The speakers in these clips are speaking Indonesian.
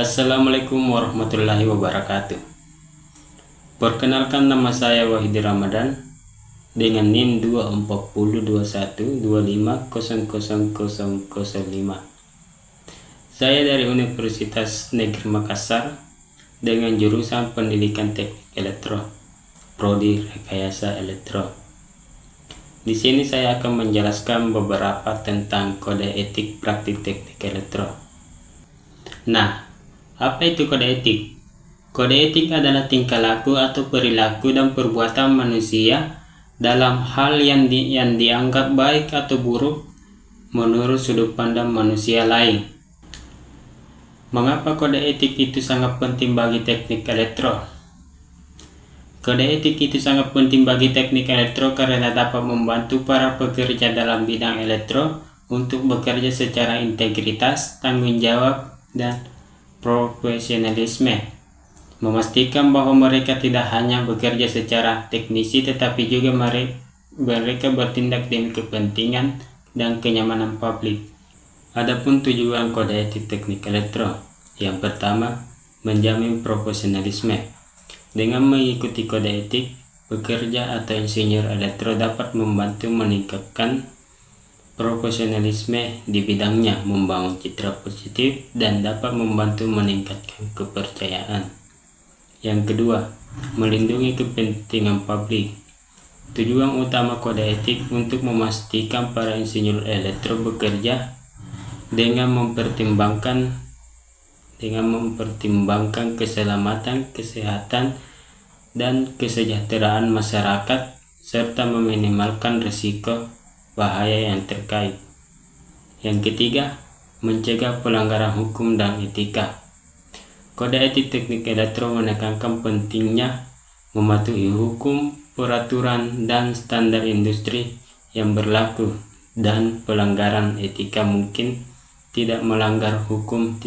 Assalamualaikum warahmatullahi wabarakatuh. Perkenalkan, nama saya Wahidi Ramadan dengan NIM 2402125000005. Saya dari Universitas Negeri Makassar dengan jurusan Pendidikan Teknik Elektro, Prodi Rekayasa Elektro. Di sini saya akan menjelaskan beberapa tentang kode etik praktik teknik elektro. Nah, apa itu kode etik? Kode etik adalah tingkah laku atau perilaku dan perbuatan manusia dalam hal yang dianggap baik atau buruk menurut sudut pandang manusia lain. Mengapa kode etik itu sangat penting bagi teknik elektro? Kode etik itu sangat penting bagi teknik elektro karena dapat membantu para pekerja dalam bidang elektro untuk bekerja secara integritas, tanggung jawab, dan profesionalisme, memastikan bahwa mereka tidak hanya bekerja secara teknisi tetapi juga mereka bertindak demi kepentingan dan kenyamanan publik. Adapun tujuan kode etik teknik elektro, yang pertama, menjamin profesionalisme. Dengan mengikuti kode etik, pekerja atau insinyur elektro dapat membantu meningkatkan profesionalisme di bidangnya, membangun citra positif, dan dapat membantu meningkatkan kepercayaan. Yang kedua, melindungi kepentingan publik. Tujuan utama kode etik untuk memastikan para insinyur elektro bekerja dengan mempertimbangkan keselamatan, kesehatan, dan kesejahteraan masyarakat serta meminimalkan risiko bahaya yang terkait. Yang ketiga, mencegah pelanggaran hukum dan etika. Kode etik teknik elektro menekankan pentingnya mematuhi hukum, peraturan, dan standar industri yang berlaku, dan pelanggaran etika mungkin tidak melanggar hukum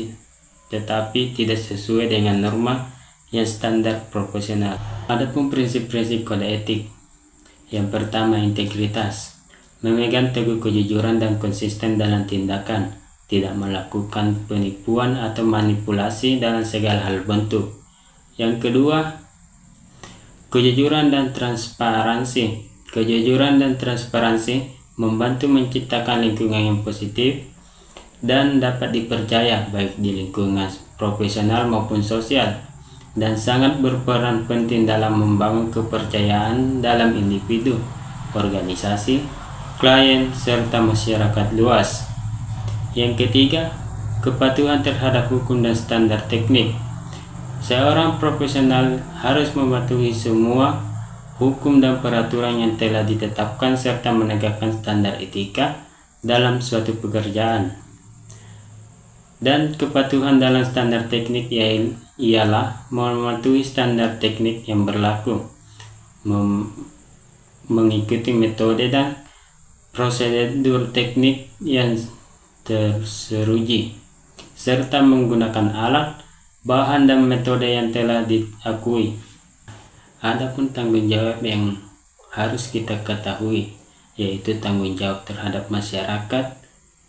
tetapi tidak sesuai dengan norma yang standar profesional. Adapun prinsip-prinsip kode etik. Yang pertama, integritas. Memegang teguh kejujuran dan konsisten dalam tindakan, tidak melakukan penipuan atau manipulasi dalam segala hal bentuk. Yang kedua, kejujuran dan transparansi. Kejujuran dan transparansi membantu menciptakan lingkungan yang positif dan dapat dipercaya baik di lingkungan profesional maupun sosial, dan sangat berperan penting dalam membangun kepercayaan dalam individu, organisasi, klien, serta masyarakat luas. Yang ketiga, kepatuhan terhadap hukum dan standar teknik. Seorang profesional harus mematuhi semua hukum dan peraturan yang telah ditetapkan serta menegakkan standar etika dalam suatu pekerjaan. Dan kepatuhan dalam standar teknik ialah mematuhi standar teknik yang berlaku, mengikuti metode dan prosedur teknik yang terseruji, serta menggunakan alat, bahan, dan metode yang telah diakui. Adapun tanggung jawab yang harus kita ketahui, yaitu tanggung jawab terhadap masyarakat,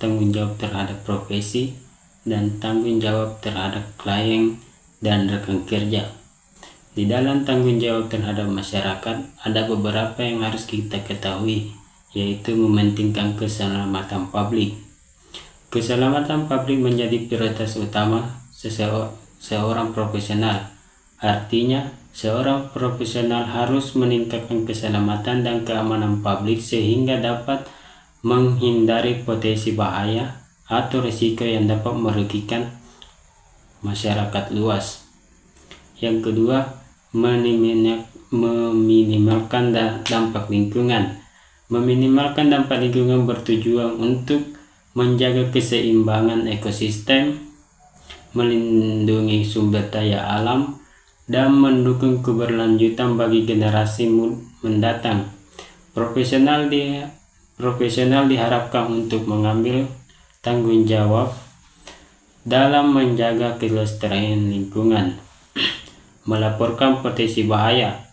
tanggung jawab terhadap profesi, dan tanggung jawab terhadap klien dan rekan kerja. Di dalam tanggung jawab terhadap masyarakat, ada beberapa yang harus kita ketahui, yaitu mementingkan keselamatan publik. Keselamatan publik menjadi prioritas utama seorang profesional. Artinya, seorang profesional harus meningkatkan keselamatan dan keamanan publik sehingga dapat menghindari potensi bahaya atau risiko yang dapat merugikan masyarakat luas. Yang kedua, meminimalkan dampak lingkungan. Meminimalkan dampak lingkungan bertujuan untuk menjaga keseimbangan ekosistem, melindungi sumber daya alam, dan mendukung keberlanjutan bagi generasi mendatang. Profesional diharapkan untuk mengambil tanggung jawab dalam menjaga kelestarian lingkungan, melaporkan potensi bahaya.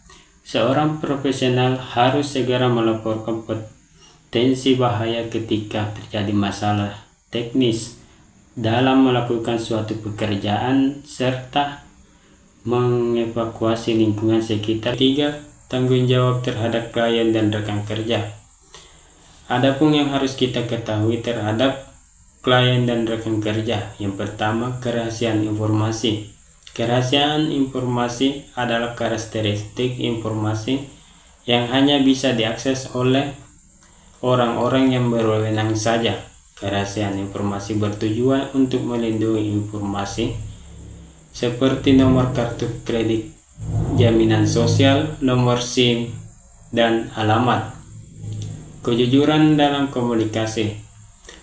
Seorang profesional harus segera melaporkan potensi bahaya ketika terjadi masalah teknis dalam melakukan suatu pekerjaan serta mengevakuasi lingkungan sekitar. 3. Tanggung jawab terhadap klien dan rekan kerja. Adapun yang harus kita ketahui terhadap klien dan rekan kerja. Yang pertama, kerahasiaan informasi. Kerahasiaan informasi adalah karakteristik informasi yang hanya bisa diakses oleh orang-orang yang berwenang saja. Kerahasiaan informasi bertujuan untuk melindungi informasi seperti nomor kartu kredit, jaminan sosial, nomor SIM, dan alamat. Kejujuran dalam komunikasi.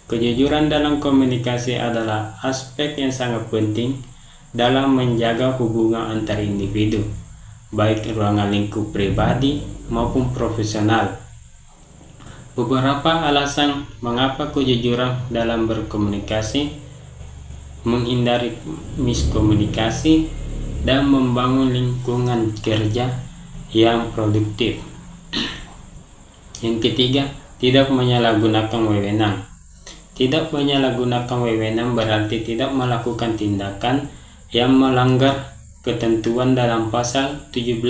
Kejujuran dalam komunikasi adalah aspek yang sangat penting dalam menjaga hubungan antar individu, baik ruangan lingkup pribadi maupun profesional. Beberapa alasan mengapa kejujuran dalam berkomunikasi: menghindari miskomunikasi dan membangun lingkungan kerja yang produktif. Yang ketiga, tidak menyalahgunakan wewenang. Tidak menyalahgunakan wewenang berarti tidak melakukan tindakan yang melanggar ketentuan dalam pasal 17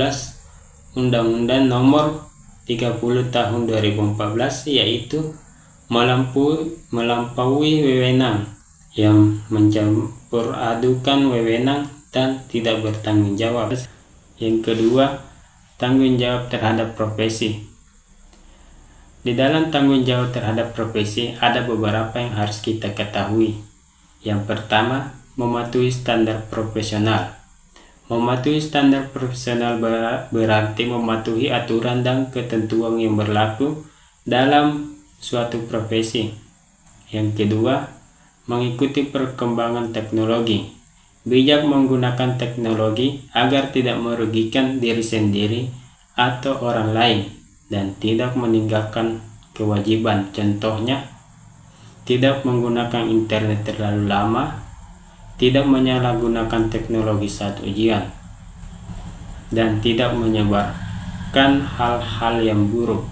Undang-Undang Nomor 30 Tahun 2014, yaitu melampaui wewenang, yang mencampur adukan wewenang dan tidak bertanggung jawab. Yang kedua, tanggung jawab terhadap profesi. Di dalam tanggung jawab terhadap profesi ada beberapa yang harus kita ketahui. Yang pertama, mematuhi standar profesional. Mematuhi standar profesional berarti mematuhi aturan dan ketentuan yang berlaku dalam suatu profesi. Yang kedua, mengikuti perkembangan teknologi. Bijak menggunakan teknologi agar tidak merugikan diri sendiri atau orang lain dan tidak meninggalkan kewajiban. Contohnya, tidak menggunakan internet terlalu lama, tidak menyalahgunakan teknologi saat ujian, dan tidak menyebarkan hal-hal yang buruk.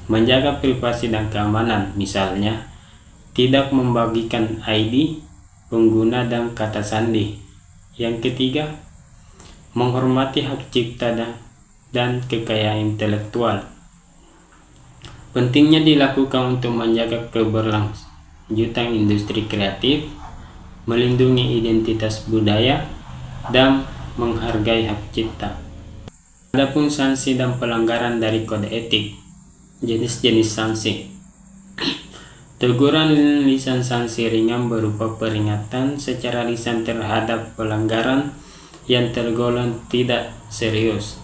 Menjaga privasi dan keamanan, misalnya tidak membagikan ID pengguna dan kata sandi. Yang ketiga, menghormati hak cipta dan kekayaan intelektual. Pentingnya dilakukan untuk menjaga keberlanjutan industri kreatif, melindungi identitas budaya, dan menghargai hak cipta. Adapun sanksi dan pelanggaran dari kode etik. Jenis-jenis sanksi. Teguran lisan sanksi ringan berupa peringatan secara lisan terhadap pelanggaran yang tergolong tidak serius.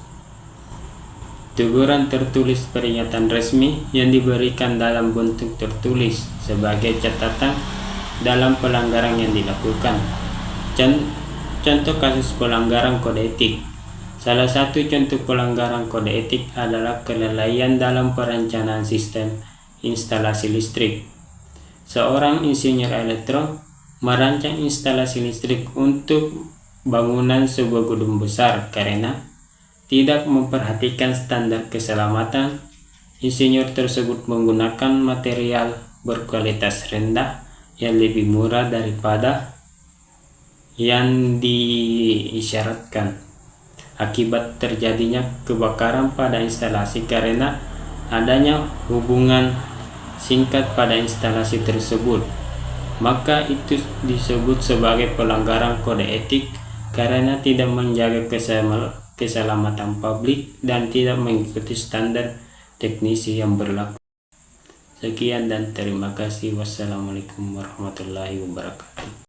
Teguran tertulis peringatan resmi yang diberikan dalam bentuk tertulis sebagai catatan dalam pelanggaran yang dilakukan. Contoh kasus pelanggaran kode etik. Salah satu contoh pelanggaran kode etik adalah kelalaian dalam perencanaan sistem instalasi listrik. Seorang insinyur elektro merancang instalasi listrik untuk bangunan sebuah gedung besar karena tidak memperhatikan standar keselamatan. Insinyur tersebut menggunakan material berkualitas rendah yang lebih murah daripada yang diisyaratkan. Akibat terjadinya kebakaran pada instalasi karena adanya hubungan singkat pada instalasi tersebut. Maka itu disebut sebagai pelanggaran kode etik karena tidak menjaga keselamatan publik dan tidak mengikuti standar teknisi yang berlaku. Sekian dan terima kasih. Wassalamualaikum warahmatullahi wabarakatuh.